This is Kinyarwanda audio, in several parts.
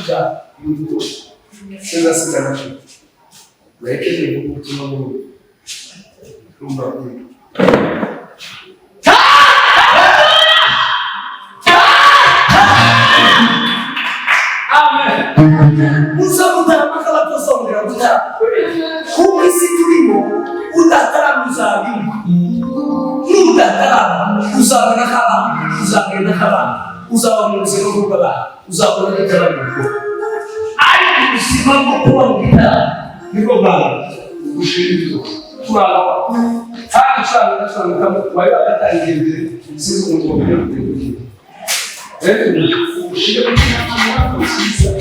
já muito gosto. Vocês assinaram aqui. Não é que ele não continua no bagulho. Mugitaramo aquela atuação de Mugitaramo. Como esse primo, o Mugitaramo usava Mugitaramo usava naquela usava no seu lugar, usava no Mugitaramo. Aí se vamos com a Mugitaramo, me roubaram o espírito, Ntagawa. Ah, Ntagawa, vai até entender, vocês vão entender. O Chico não precisa,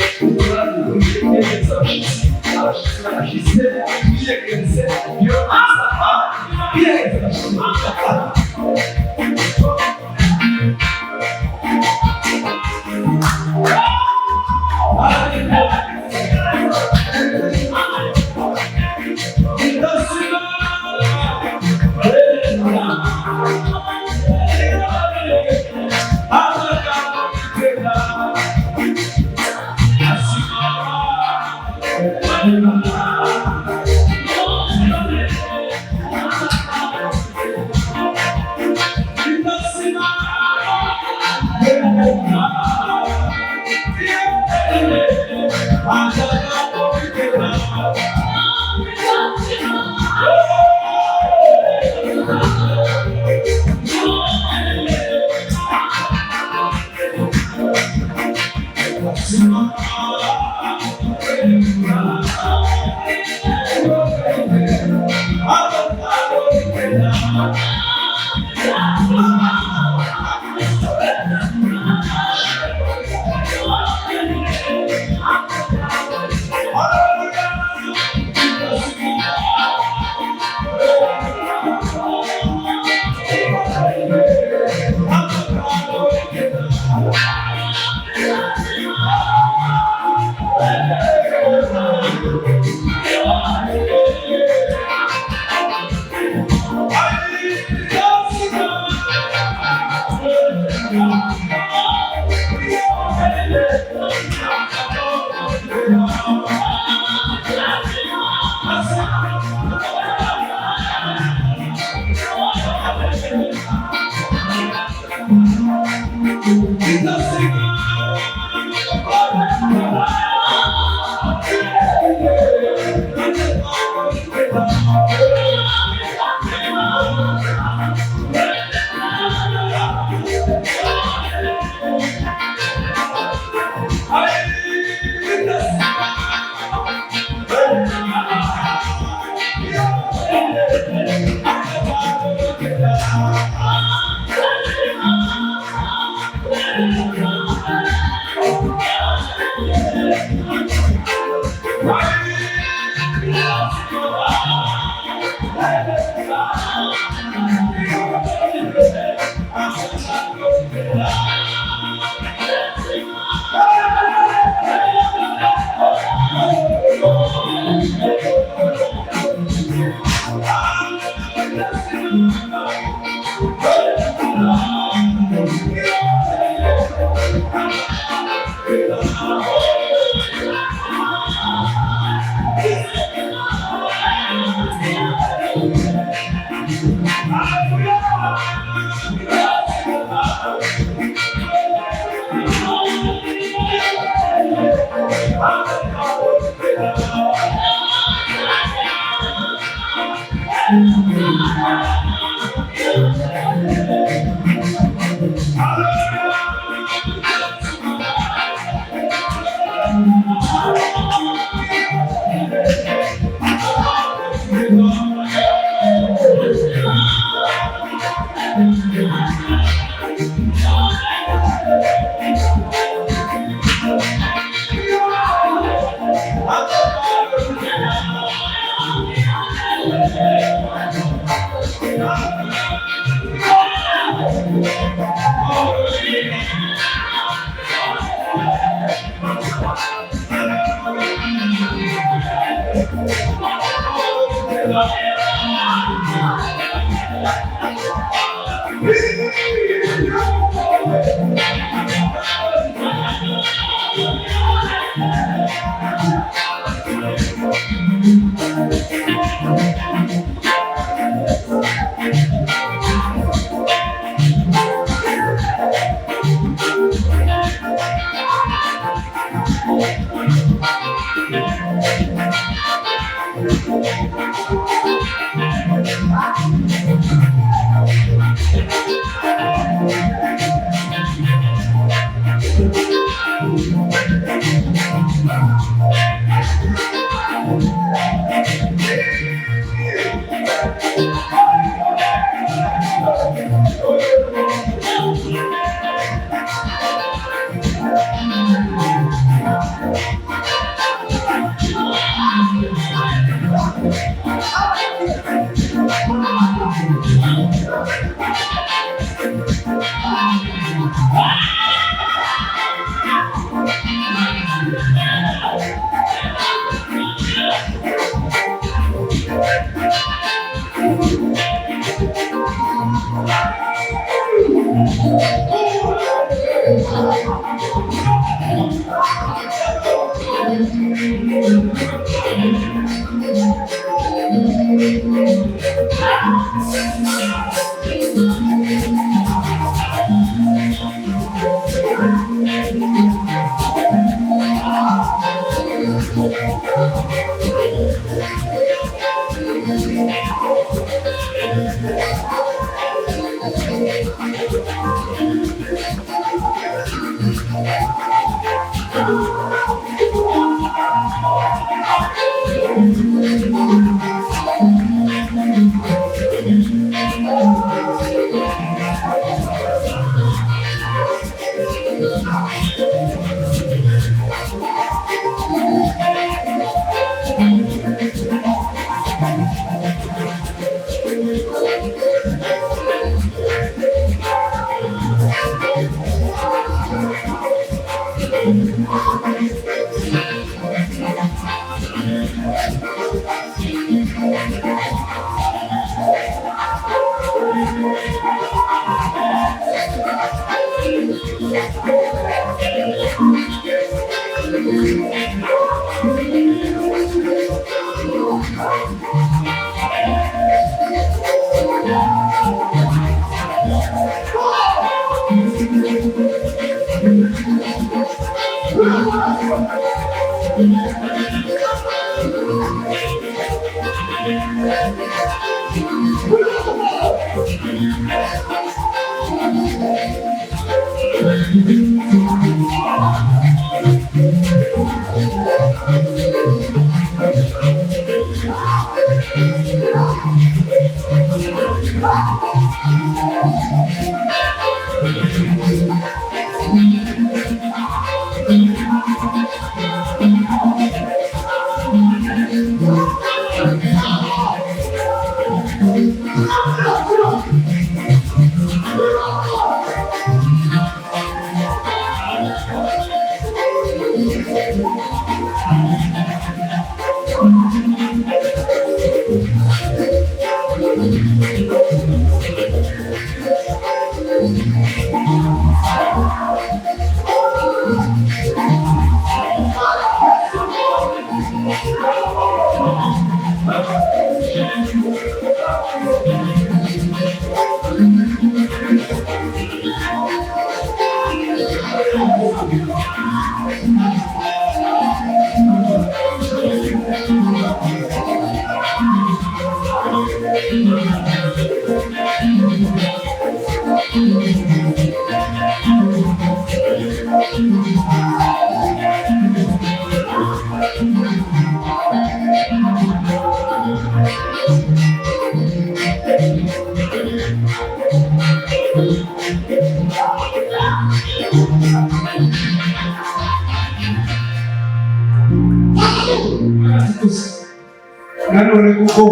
nanone kuko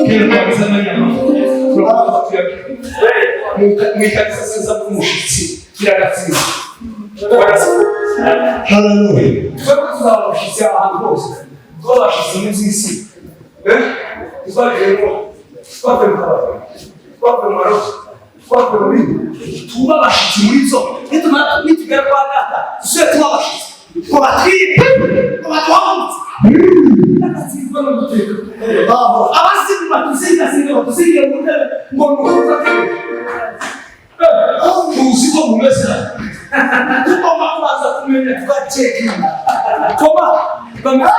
kera kwaza n'anyama mwikatisa sasa kumushitsi kiragatsinda haleluya tuzabashitsi ahantu hose twabashitsi n'izisi tuzagiremo twapfe maroso twapfe mubindi tuba abashitsi muri zo nitugera kwa data tuzere tuba abashitsi kubatwiye kubatwahutse abasizi batuzingazinga batuzingira mu ntebe ngo nukuza tuzi ko mumeze tugomba kubanza kumenya tugacekinga koma bameze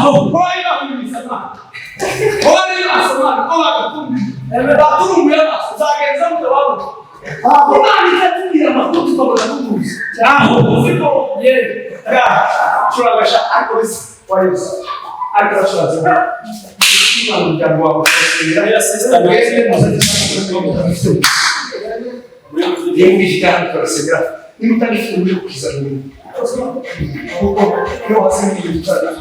aho kwa ila kumisana kwa ila samana kwa kutumbi baturu ya zageza mtawabu kuna nitatumia makutu kwa kutumbi aho siko ye ya turagasha akosi kwa Yesu akasha zaba kima mjambo wako ya sister na yengishika kwa ni mtanifu ule kuzalini kuko yo hasemi kutana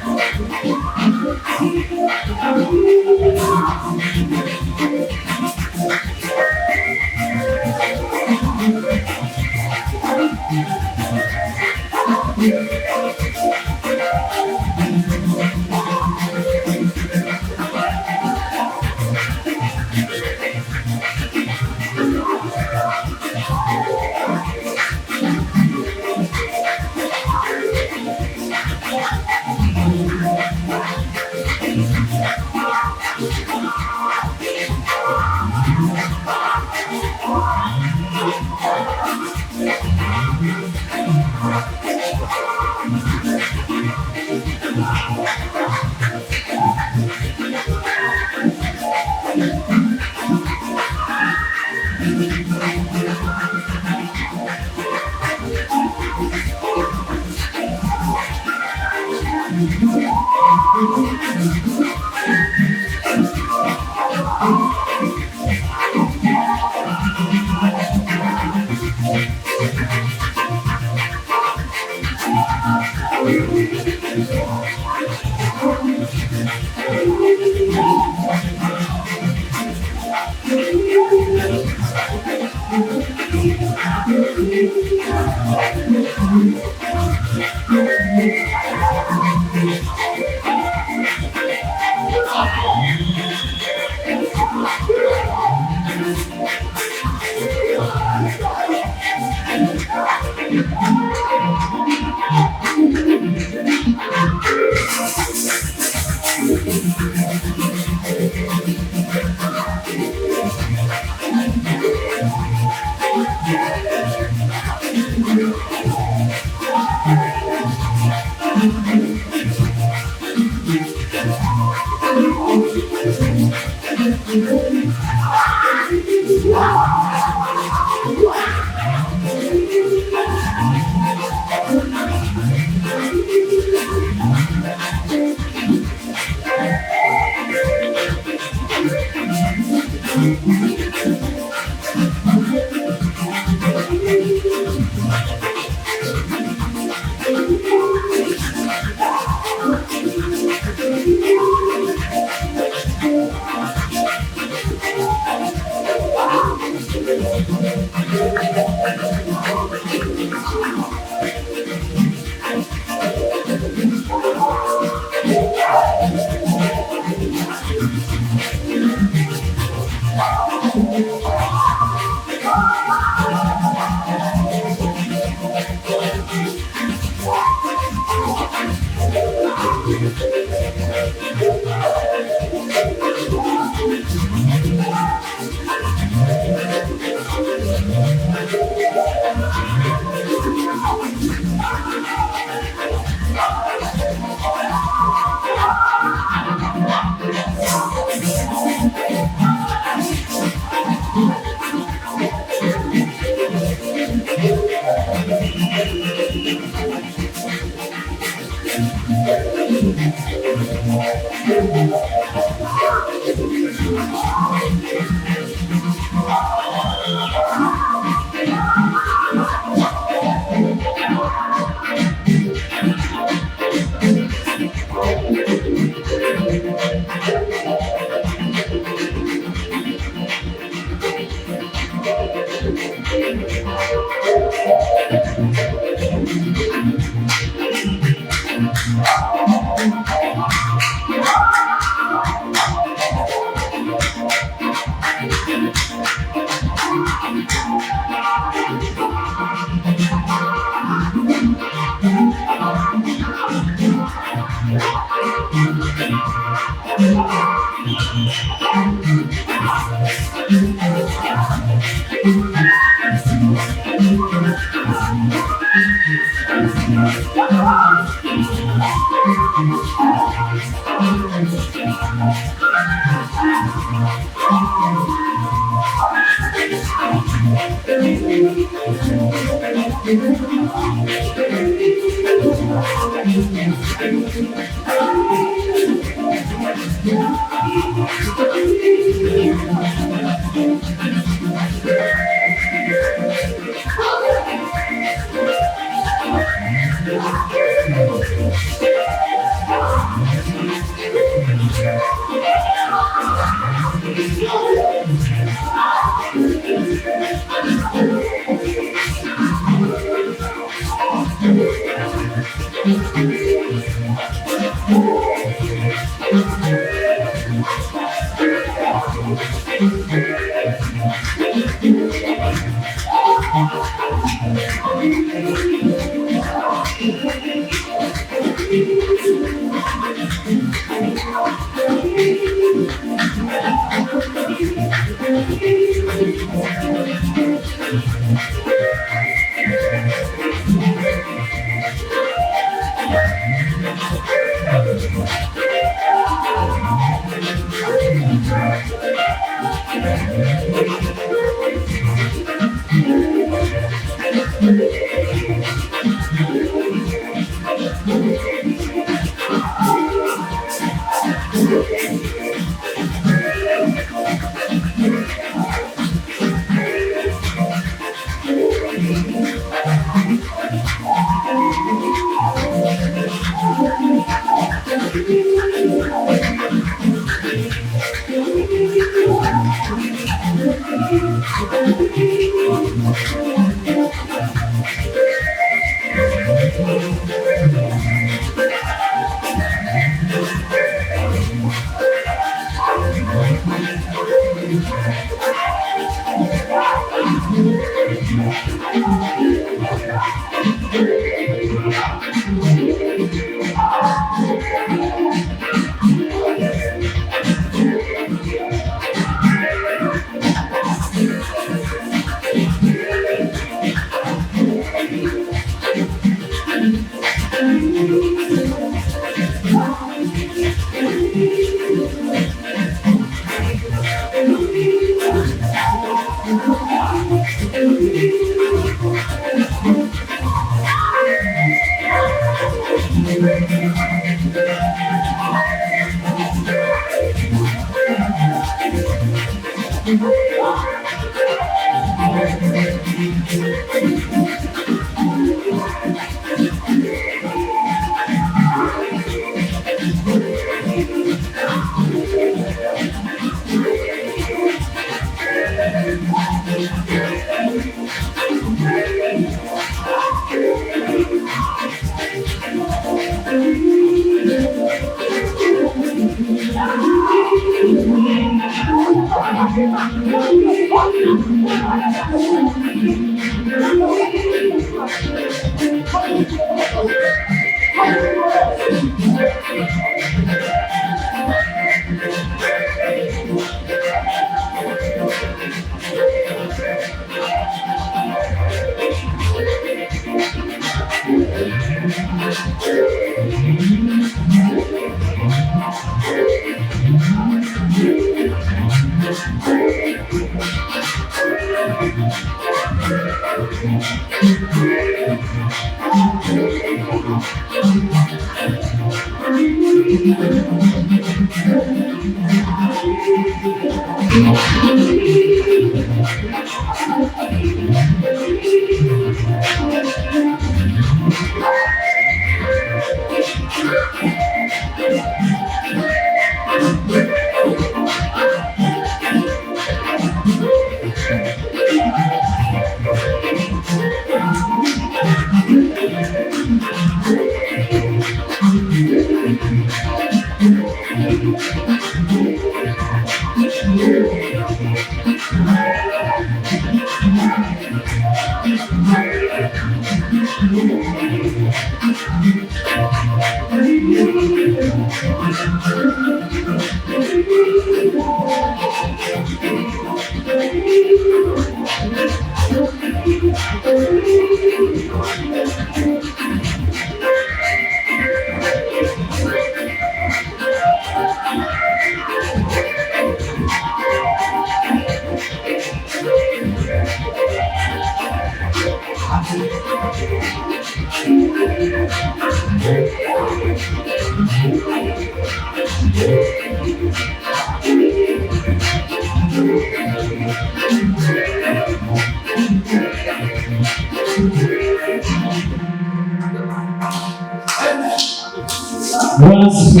Once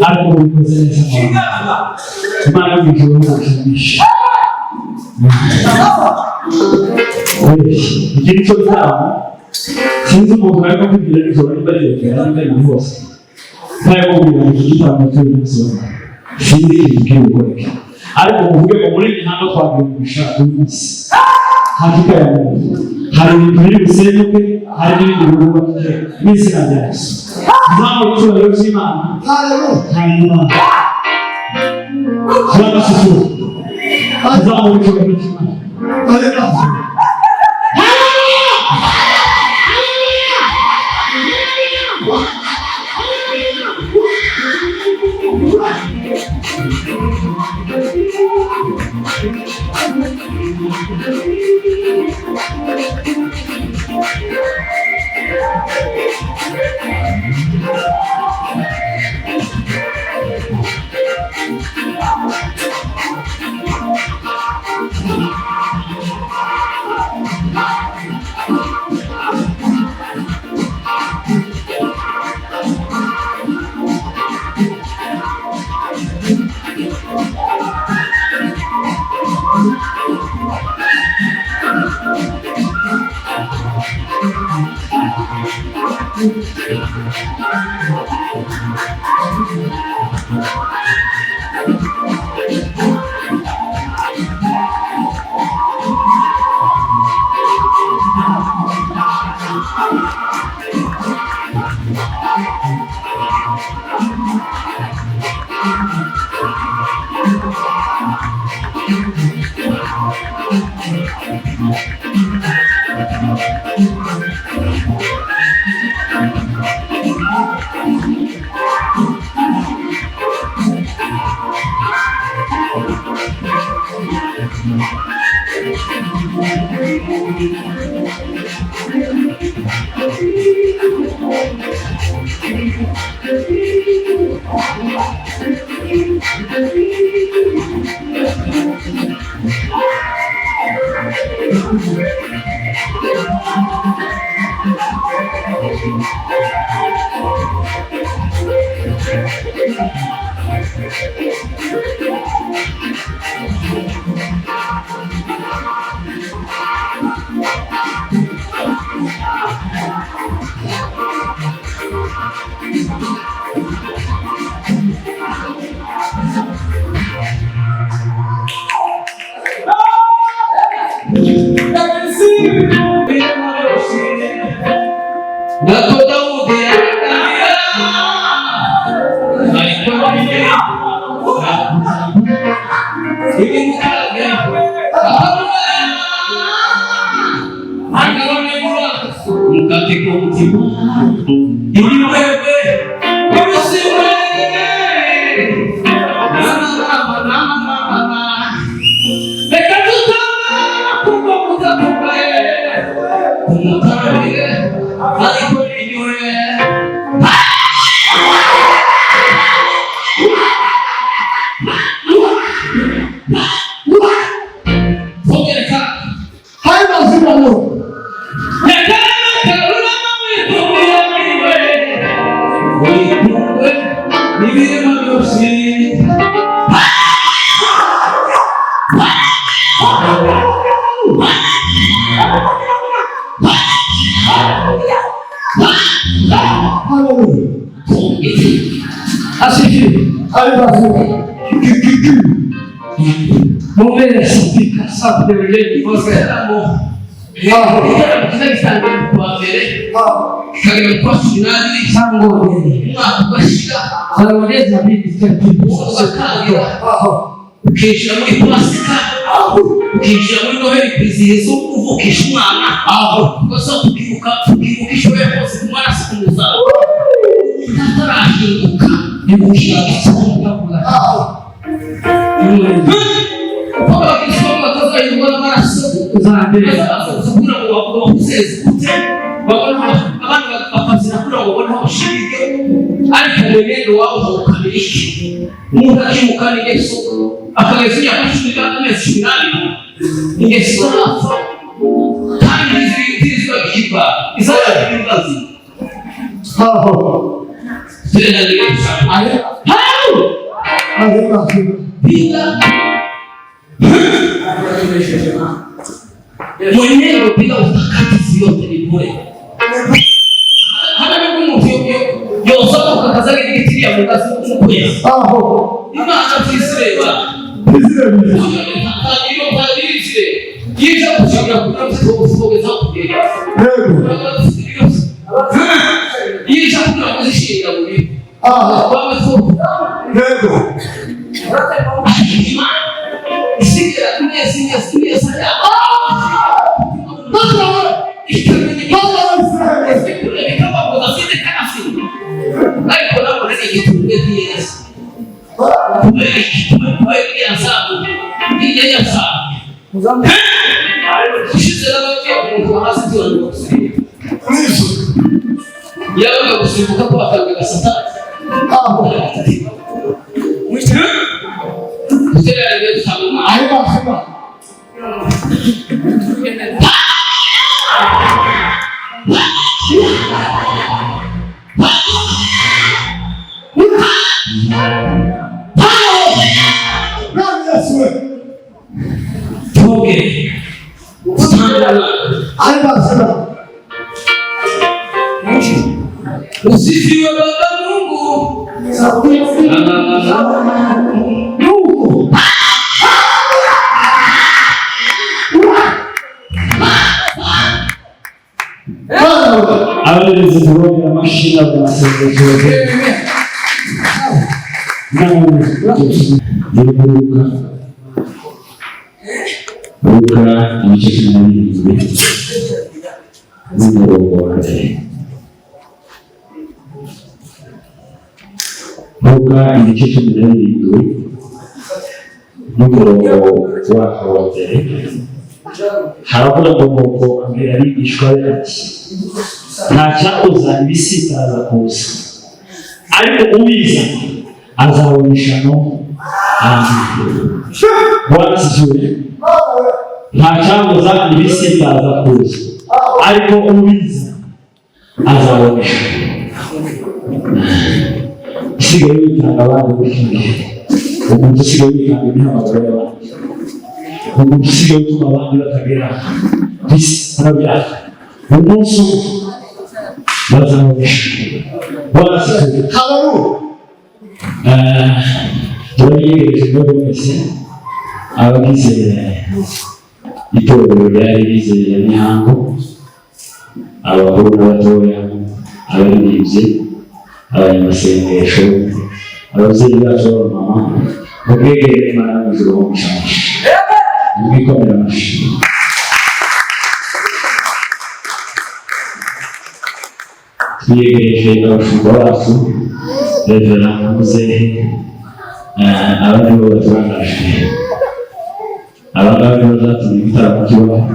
ariko bikoze neza Imana y'ijuru n'ubushimisha igihe cyo gutaha sinzi umuntu ariko kubwira nijoro niba rirekera niba ari hose ntayo kubwira ngo igitaramo cy'umunsi sinzi ikintu k'ubukoreke ariko muvuge ngo muri iyi ntambwe twabwirisha uyu munsi hakika ya muntu hari ibintu biri busenyuke hari n'ibindi birubake n'izina rya Yesu Nzamwe icyubahiro cy'Imana hanyuma turabasusurutsa Nzamwe icyubahiro cy'Imana ukishyira muri pasika ukishyira muri noheli kwizihiza uvukisha umwana gusa tukibuka ishoboye hose ku maraso ku muzaro utarahinduka ntibukira uzambere kugira ngo bakuseze gute babona abantu bakafasira kugira ngo babone abashirike ariko mwenendo wao ukabiriki umuntu akimukana Yesu akagezenya kushirika amezi 10 Yesu nafa kandi zizwa kiba izara kibazi tena leo bila mwenendo bila utakatifu yote ni bure. Hata kama mtu yosoka kakazake nikitiria mkazi mkweli. Imana twisireba. Hiyo badili zile. Yija kushaka kuna mtu kusogeza kugenda. Yija kuna kuzishinda muri. Baba so. Yego. Sikira kunia sana. Usifiwe Baba Mungu. Abayobozi b'ubuyobozi amashini bw'amasengesho Luka ibice 17 n'umurongo wa mbere. Luka ibice 17 n'umurongo wa mbere. Haravuga ngo ambwira abigishwa be ati nta cyakoza ibisitaza kuza ariko ubiza azabonesha no Bwana sifiwe. Nta cyakoza ibisitaza kuza ariko ubiza azabonesha. Sigaye witanga abandi gukingira umuntu sigaye witanga imihamagaro y'abandi umuntu sigaye utuma abandi bakagera bisi arabyaka umunsi bazabonesha. Bwana sifiwe. Turayegereje rero mwese abagize itorero ryari rizeye Mihango, abakuru n'abatoya, abaririmbyi, abanyamasengesho, ababyeyi bacu b'abamama, mubwegere Imana mu ijuru mumushamashe mwikomere amashyi. Twiyegereje abashumba bacu Revera Muzehe, abandi bo baturangaje abangaba nibo bazatumye igitaramo kibaho.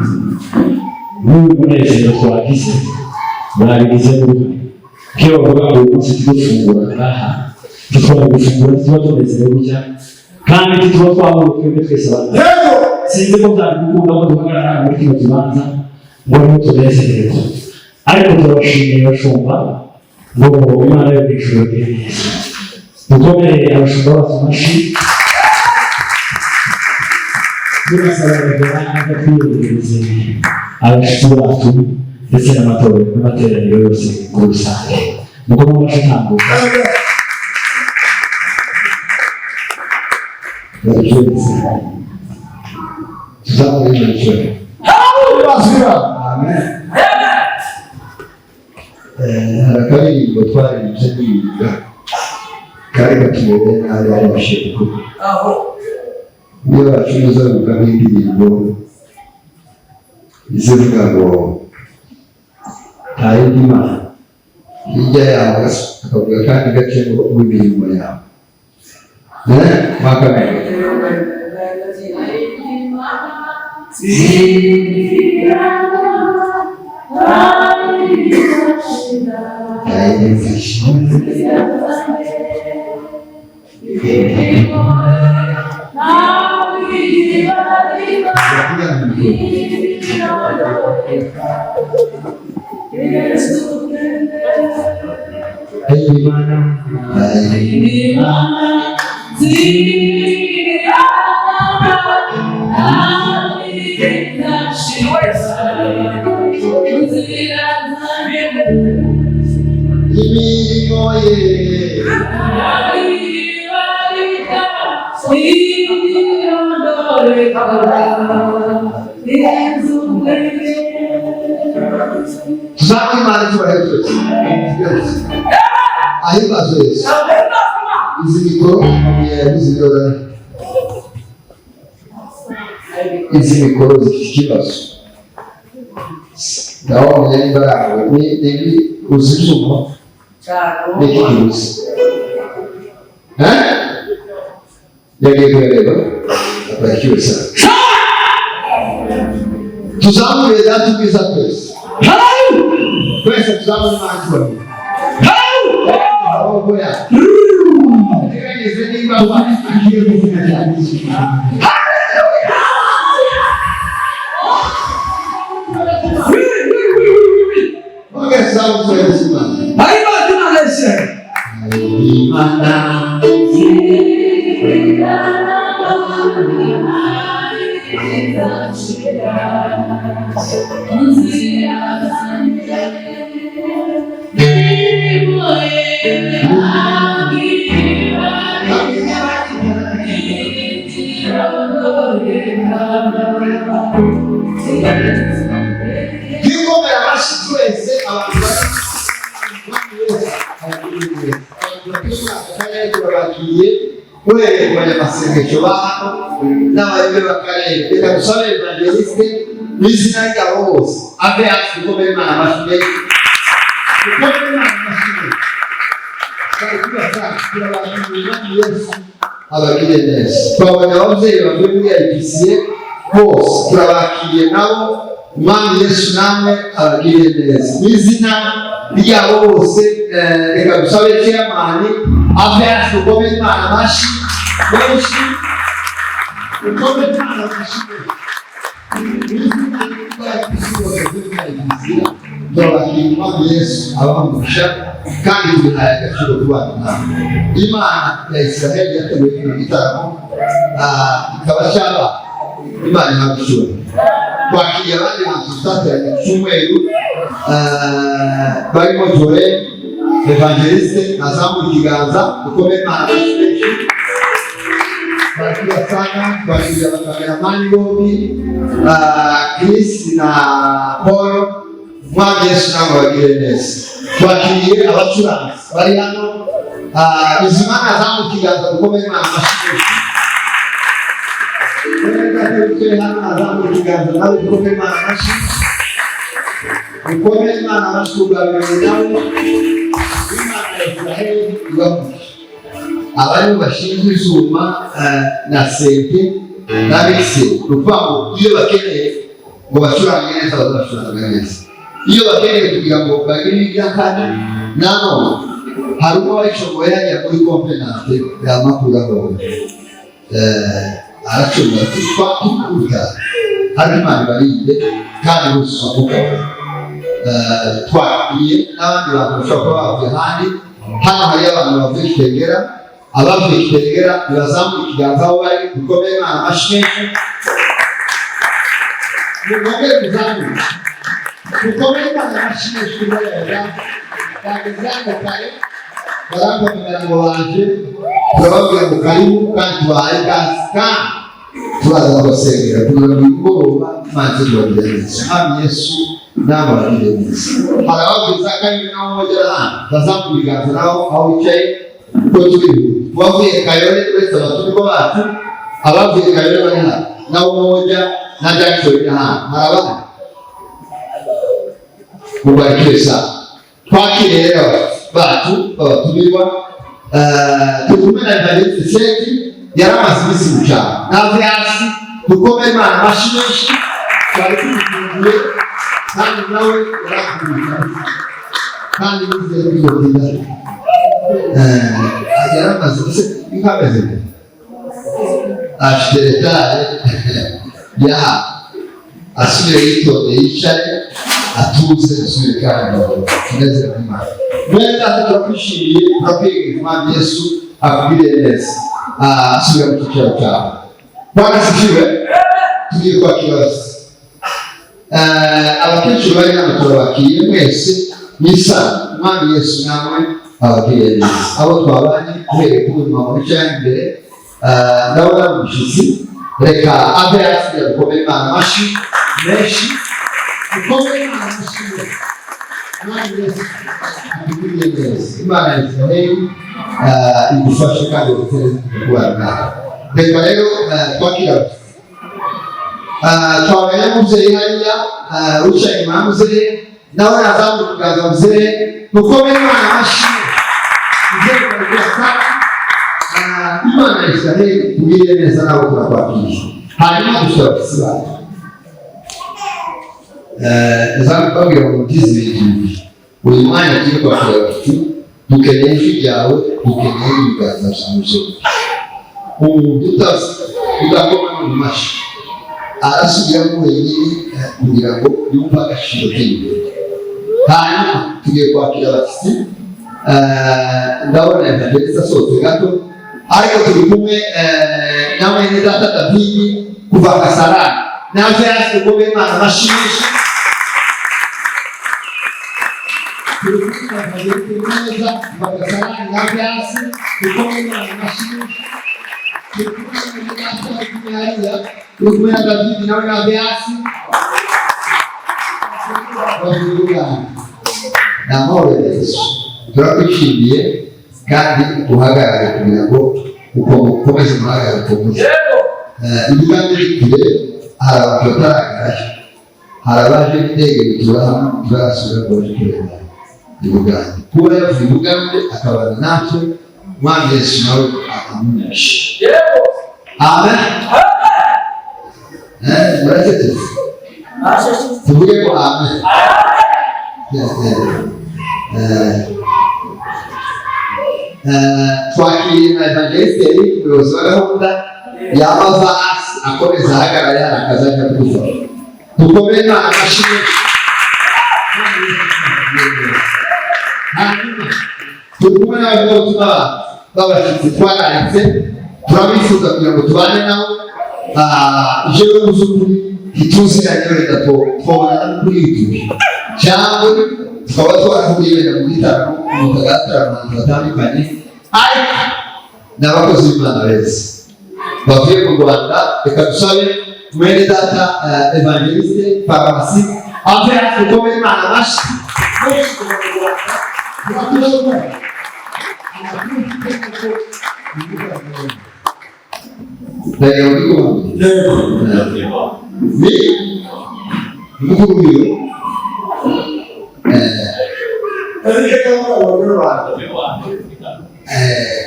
N'uyu munezero twagize babigize uruhare iyo bavuga ngo uyu munsi tugufungura ngaha dukora gufungura tuba tunezerewe gutya kandi tuba twahura twebwe twese abantu. Sinzi ko byagukunda ko duhagarara muri kino kibanza ngo niho tunezererwa, ariko turabashimiye bashumba ngo Imana yo mu ijuru igire neza. Dukomere abashumba bacu amashyi. Turasaba Revera kwiyongereza abashyitsi bacu ndetse n'amateraniro yose muri rusange. Nuko mubashe tambuka tuzamurikira. Amen. Akaririmbo twaririmze niga kari gatubereye nabi abasheko iyo bacuruza bukamo indirimbo izivuga ngo nta yindi Mana hirya yawe akavuga kandi gace w'imirimo yawe mwakamenya Izi mikoro zifite ikibazo naho munyarwanda ni uzijuma n'ikibuzi yagiye kureba abacyusa tuzamure data ubwiza twese twese tuzamure imana aho boya teganyeze niba bagiye kuvuga cyane Amasengesho baho n'abayumbe bakarere reka dusabe evangeliste n'izina ryabo bose ave hafi gukomera Imana amashyi gukomera Imana amashyi turabashimira Yesu abagire neza twabonye ababyeyi bavuye muri IPCA bose turabakiriye nabo Umwami Yesu namwe abagire neza n'izina ryabo bose reka dusabe chairman ave hafi gukomera Imana amashyi benshi ukomeye Imana amashyi turabashimira Yesu abamusha kandi duhaye agaciro kubana nawe Imana ya Israheli yateguye kino gitaramo ikaba cyaba Imana ihabishura twakiriye abandi bantu tutateranye ku cyumweru barimo Jore evangeliste azamuye ikiganza ukomeye Imana amashyi barakuja sana twakiriye abakameramani bombi Chris na Paul Umwami Yesu nabo bagire neza twakiriye abacuranzi bari hano izi mana zamu kiganza gukomera Imana amashyi hano azamu kiganza nawe gukomera Imana amashyi gukomera Imana amashyi kugabira nawe Imana ya Israheli ibamusha abari bashinzwe izuma na sente n'abise ukuvuga ngo iyo bakeneye ngo bacurange neza bazabacuranga neza iyo bakeneye kugira ngo bagire iby'akane nanone hari uko bayishoboye yajya muri kompenate yamakuraho aracunga twakikuta hari Imana barinde kandi busohoka twakiriye n'abandi bantu bashobora kuba bavuye ahandi hano hari abantu bavuye Kitegera abavuye Kitegera nibazamuye ikiganza aho bari gukomera Imana amashyi mugomere kuzamuka gukomera Imana amashyi bagezanga kare barakomera ngo baje turababwira ngo karibu kandi tubahaye ikaze kandi turaza kubasengera kugira ngo imugoroba Imana tubagire neza Umwami Yesu nabo bagire neza hari ababwiza kandi nabo bagera hano bazamuye ibiganza nabo aho bicaye uko turiho bavuye Kayole uretse abatumirwa bacu abavuye Kayole bari hano nabo moja na Jackson hano harabana mubarikiwe sana twakiriye rero bacu babatumirwa turi kumwe na evangeliste Seti yari amaze iminsi mu cyaro navuye hasi dukome Imana amashyi menshi twari tubikundiye kandi nawe yarakubita kandi nizeye ko ibyo yaramaze gusa inkameze afite retare yaha asubire yitonde yicare atuze asubire kandi tuneze n'Imana mwene data turakwishimiye turakwiga Imana Yesu akubwire neza asubire mu cyicaro cyawe Bwana sifiwe tugiye kwakira bose abakecuru bari hano turabakiriye mwese n'isano Umwami Yesu namwe ababwire neza abo twabanye uhereye ku buzima mu bice imbere ndabona umushyitsi reka abe yasigaye gukomera Imana amashyi menshi gukomera Imana amashyi Umwami Yesu akubwire neza Imana ya Israheli igufashe kandi igutere kubana nawe reka rero twakira twabanye n'umubyeyi hariya wicaye inyuma y'umuzehe nawe yazamuye ikiganza muzehe gukomera Imana amashyi Imana ya Israheli tugirire neza nabo turakwakiriye hanyuma dushobora gusibana bazakubwira ngo mugize ibintu buri mwanya tugiye kwakira bafite dukeneye ijwi ryawe dukeneye ibiganza byawe umuntu udakoma mu mashyi arasubiramo wenyine kugira ngo yumve agaciro k'imbere hanyuma tugiye kwakira abashyitsi ndabona evangeliste asohotse gato ariko turi kumwe na mwene data Davidi kuva Kasarani naje yasi gukomera Imana amashyi menshi turi kumwe na evangeliste neza kuva Kasarani naje yasi gukomera Imana amashyi menshi turi kumwe na mwene data hariya turi kumwe na Davidi nawe naje yasi namahoro Yesu turakwishimiye kandi uhagarare kugira ngo ukomeze umuhagarare ukomeze imigambi iri kure hari abantu bataragarayo hari abaje n'indege bitura hamwe turasubira ngo baje kureba i Bugande kuba yavuye i Bugande akabana natwe Umwami Yesu nawe akamumisha amen murasetetse tuvuge ngo amen twakiriye na evangeliste umuyobozi wa gahunda yamava hasi akomeza ahagarare hari akazi ajya kudufasha dukomere Imana amashyi menshi hanyuma turi kumwe n'abavugabutumwa b'abashyitsi twararitse turabifuza kugira ngo tubane nabo jewe muzukuri ntituziranye wenda twabonana kuri YouTube cyangwa tukaba twarahuye wenda mu gitaramo mu Ntagawa ahantu hatandukanye ariko ni abakozi b'Imana beza bavuye mu Rwanda reka dusabe mwene data evangeliste farumasi aho yaje gukomera Imana amashyi menshi kuva mu Rwanda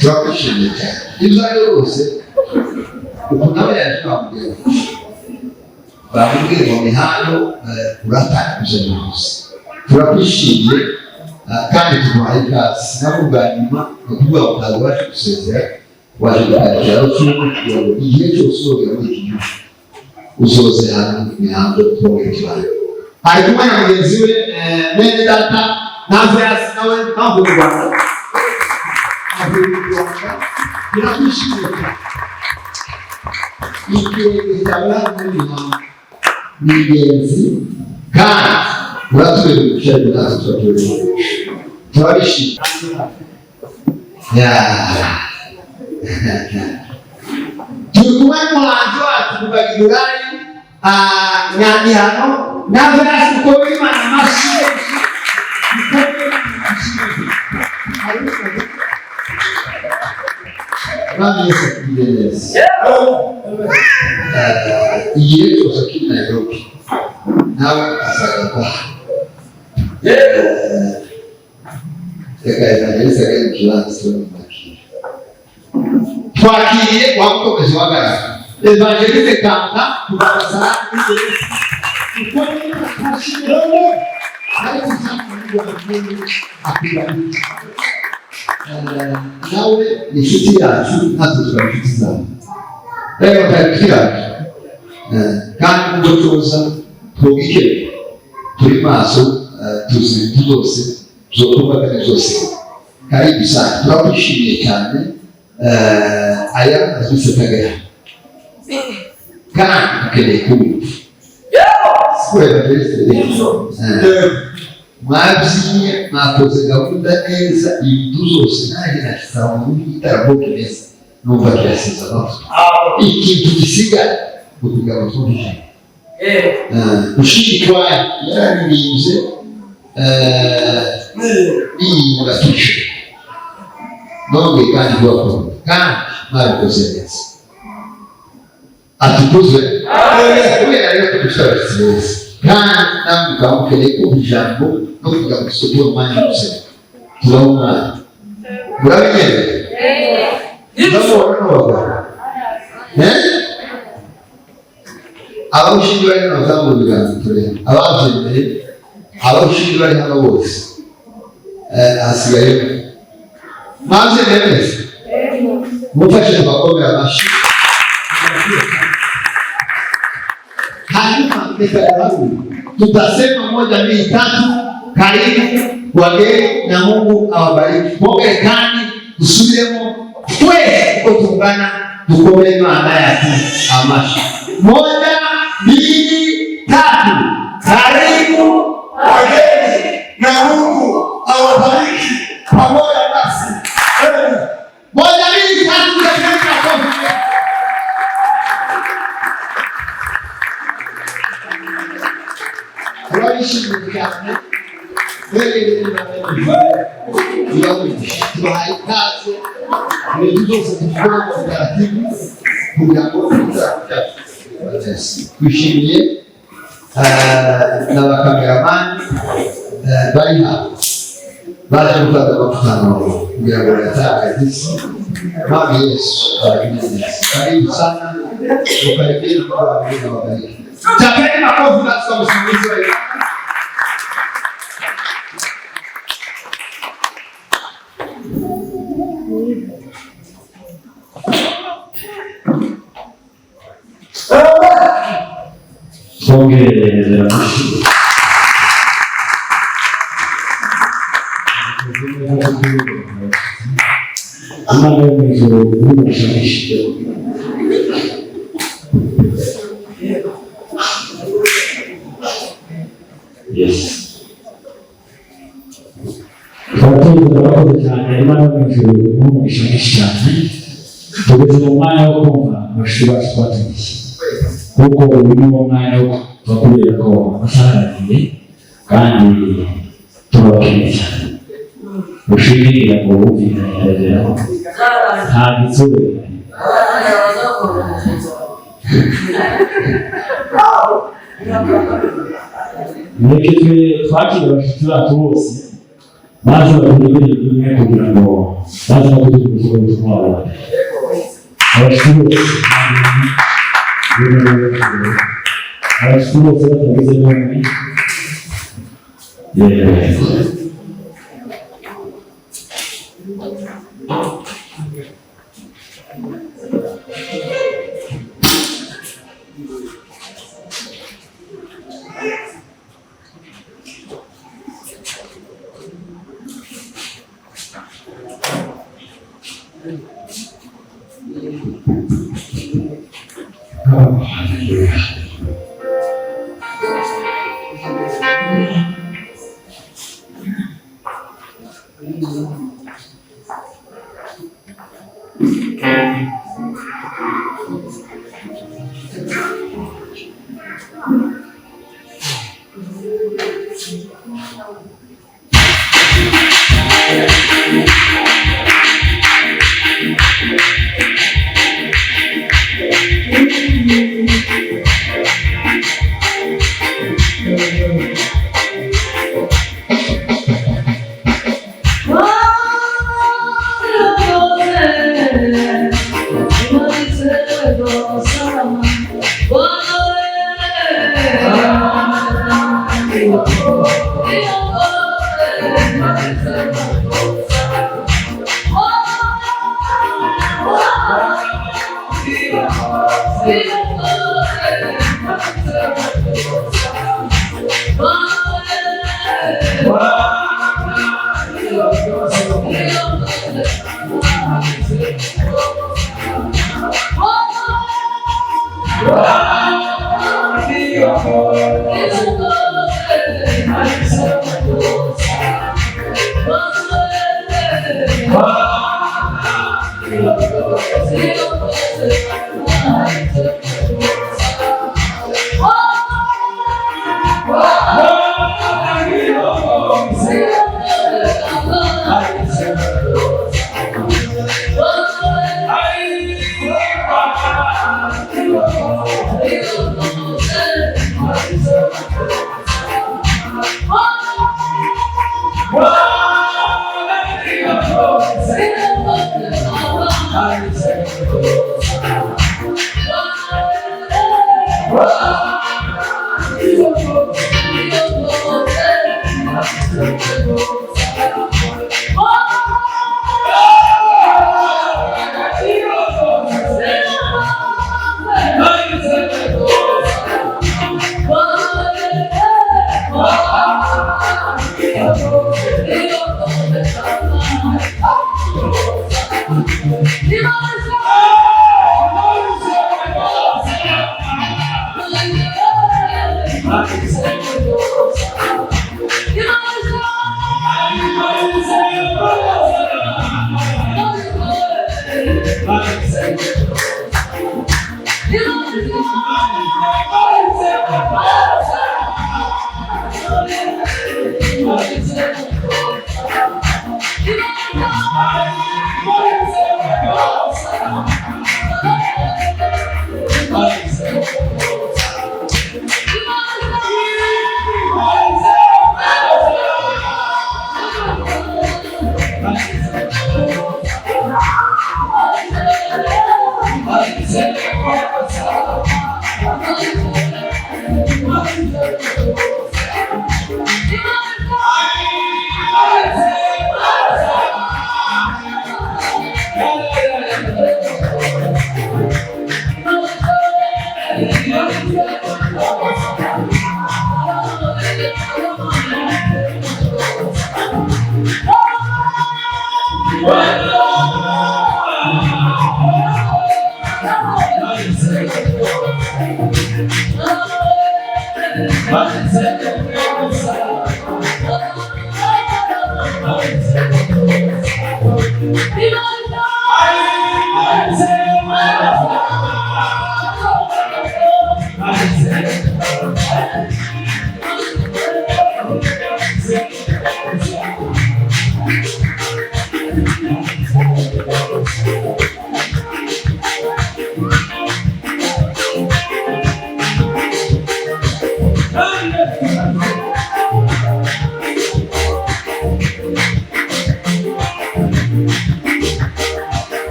turakwishimiye cyane ibyo ari rwose ukuntu nawe yaje bamubwira bamubwira ngo ni hano uratangije rwose turakwishimiye kandi tumuhaye ikaze nabo bwa nyuma ni ukuvuga ngo ntabwo waje gusezera waje gukarikira kugira ngo igihe cyose uzogera muri iki gihugu uzoze hano mu mihanda twongere tubane hari kumwe na mugenzi we mwene data nawe yasi nawe mpamvu mu Rwanda avuye mu Rwanda birakwishimiye cyane ikirenge cyawe hano muri mihanda ni ingenzi kandi uratuye mu bice bitatu turabishimye turi kumwe n'umuhanzi wacu kuva Gihurari Nyandihano nawe yasi gukomera Imana amashyi Umwami Yesu akugirire neza igihe cyose akiri Nairobi nawe asagaruka reka evangeliste agenda ikibanza twakiriye wamukomeje uhagarara evangeliste kanta kubasara uko ni kashirone ariko cyangwa akubali nawe ni inshuti yacu natwe tukaba inshuti zawe rero tariki yacu kandi ubwo tuza twubike turi maso tuzi zose zokorwa zose karibu sana turakwishimiye cyane aya azwise Ntagawa kandi ukeneye kumva kubera mwabyinnye mwakoze gahunda neza ibintu zose nanjye nashyira mu gitaramo neza numva kirasize amavuta ikintu gisigaye mu kugaba twumvise ushikwaye yararirimbye iyingatisha none kandi rwakunda kandi mwabikoze neza atukuzwe kubera rero kudushabitsi neza kandi namwe ukaba mukeneye kumva ijambo no kugira ngo isoko y'umwanya wose tubaho umwanya murabinyereye ndamubona n'abagabo abawushinzwe bari hano bazamu mu biganza tureba ababyemeye abawushinzwe bari hano bose hasigaye mwabyemeye neza mufashe bakomera amashyi hanyuma nikayahabu tutasema moja mbili tatu karibu wageni na Mungu awabariki Marekani tusubiremo twese uko tungana dukomere Imana yacu amashyi moja mbili tatu karibu wageni na Mungu awabariki pamoja nasi moja mbili tatu turabishimiye cyane tubahaye ikaze ibintu byose dukora mu koperative kugira ngo twishimiye n'abakameramani bari hano baje gufata amafutano kugira ngo bayatangarize Mwami Yesu arabizi karibu sana ukaribia kwa wengine wabariki Chapeni makofi katika msimamizi wetu. Songereza Yes. Turakoze cyane Imana y'ijuru n'umugisha mwinshi cyane tugeze mu mwanya wo kumva amashuri yacu twatumiye kuko uyu ni wo mwanya wo kubera ko amasaha aragiye kandi turabakeneye cyane ushimira ngo wumvikane yarageraho nta gitsure Mureke twakira abashyitsi bacu bose baza bakuriye imwe kugira ngo baze no kudukuza ubutumwa bwabo abashyitsi bose batageze n'umwe Go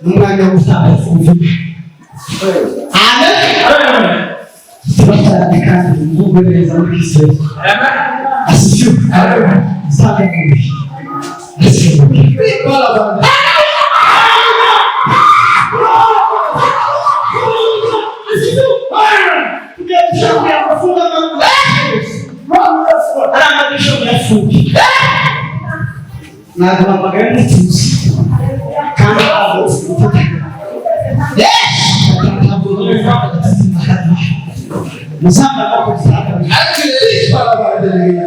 N'umwanya wo gutaha Kuva. Amen. Tubatane kandi mvuge neza muri Kristo. Asifiwe. Sabe muri. Asifiwe. Nada magana n'ituzi kandi abo musanga nako Cyakabiri actually Bakoreye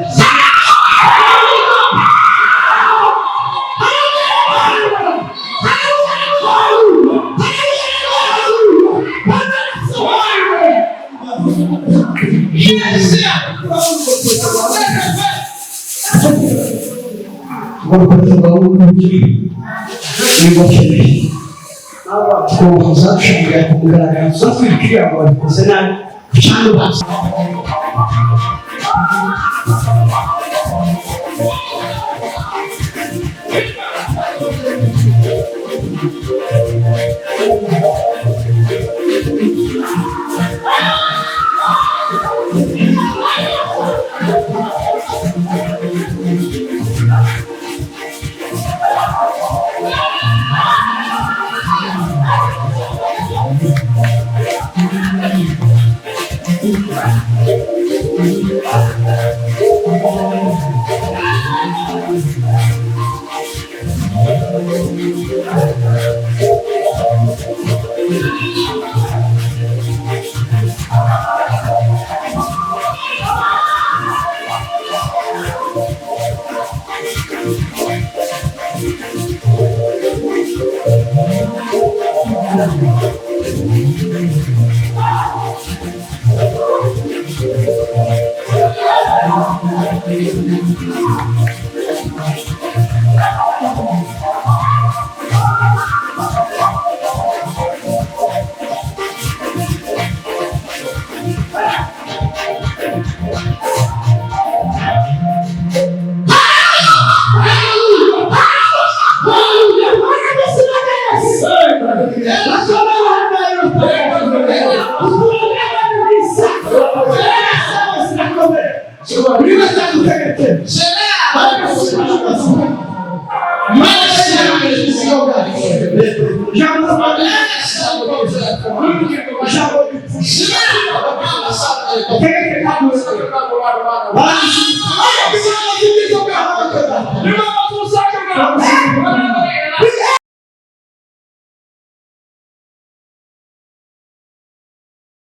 Why